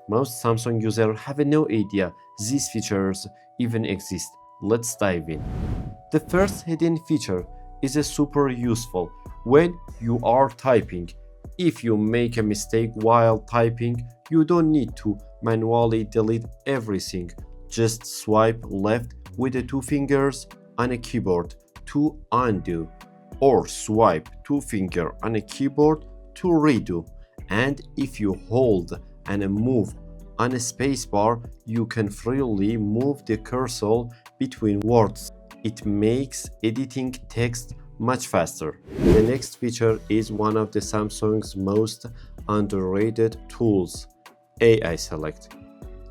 Most Samsung users have no idea these features even exist. Let's dive in. The first hidden feature is a super useful when you are typing. If you make a mistake while typing, you don't need to manually delete everything. Just swipe left with the two fingers on a keyboard to undo, or swipe two fingers on a keyboard to redo. And if you hold and move on a spacebar, you can freely move the cursor between words. It makes editing text much faster. The next feature is one of the Samsung's most underrated tools, AI Select.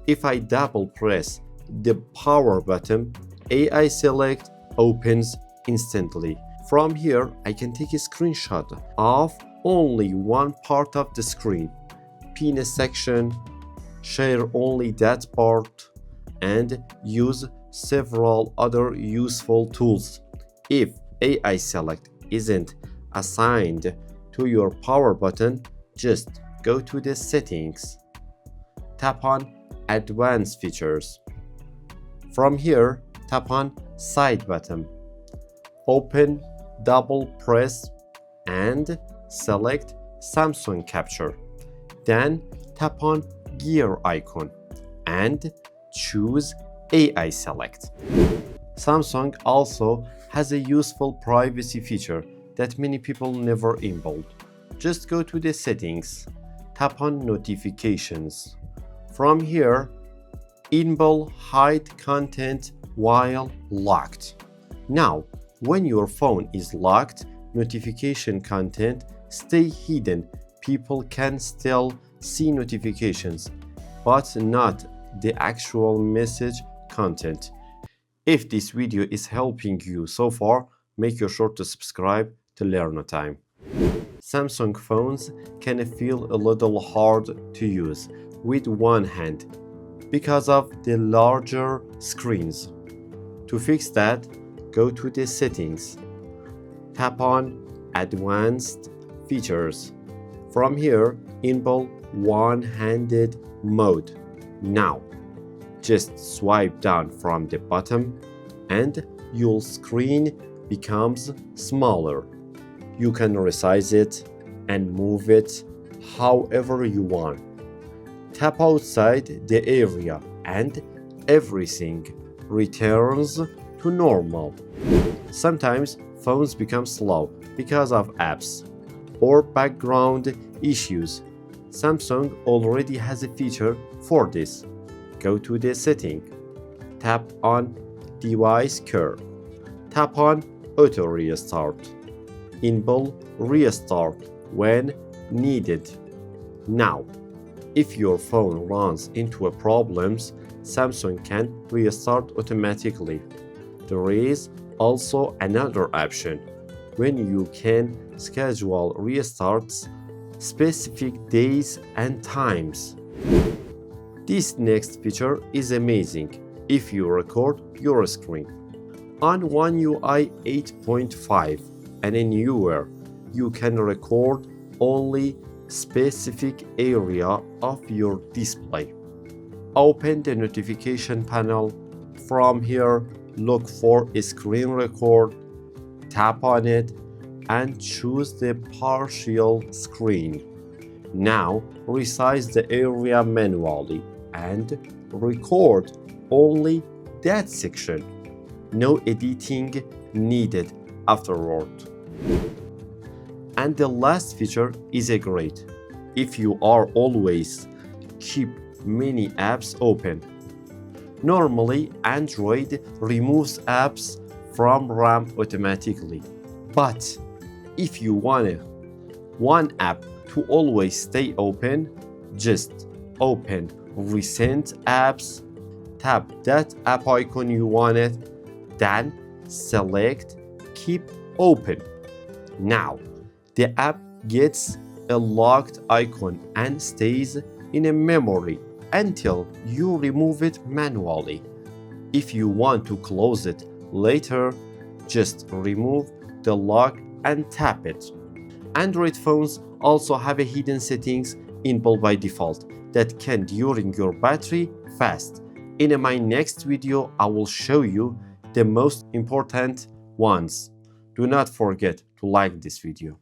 If I double press the power button, AI Select opens instantly. From here, I can take a screenshot of only one part of the screen, pin a section, share only that part, and use several other useful tools. If AI Select isn't assigned to your power button, just go to the settings, tap on Advanced Features. From here, tap on Side button, open, double press, and select Samsung Capture. Then tap on gear icon and choose AI Select. Samsung also has a useful privacy feature that many people never enable. Just go to the settings, tap on notifications. From here, enable hide content while locked. Now, when your phone is locked, notification content stay hidden. People can still see notifications, but not the actual message content. If this video is helping you so far, make sure to subscribe to LearnoTime. Samsung phones can feel a little hard to use with one hand because of the larger screens. To fix that, go to the settings, tap on Advanced Features. From here, enable one-handed mode. Now, just swipe down from the bottom and your screen becomes smaller. You can resize it and move it however you want. Tap outside the area and everything returns to normal. Sometimes phones become slow because of apps or background issues. Samsung already has a feature for this. Go to the setting, tap on Device Care, tap on Auto Restart, enable Restart when needed. Now, if your phone runs into a problems, Samsung can restart automatically. There is also another option when you can schedule restarts specific days and times. This next feature is amazing if you record your screen. On One UI 8.5 and newer, you can record only specific area of your display. Open the notification panel. From here, look for a screen record, tap on it, and choose the partial screen. Now, resize the area manually and record only that section. No editing needed afterward. And the last feature is a great. If you are always keep many apps open. Normally, Android removes apps from RAM automatically. But if you want one app to always stay open, just open Recent Apps, tap that app icon you wanted, then select Keep Open. Now, the app gets a locked icon and stays in a memory until you remove it manually. If you want to close it later, just remove the lock and tap it. Android phones also have a hidden settings enabled by default that can during your battery fast. In my next video, I will show you the most important ones. Do not forget to like this video.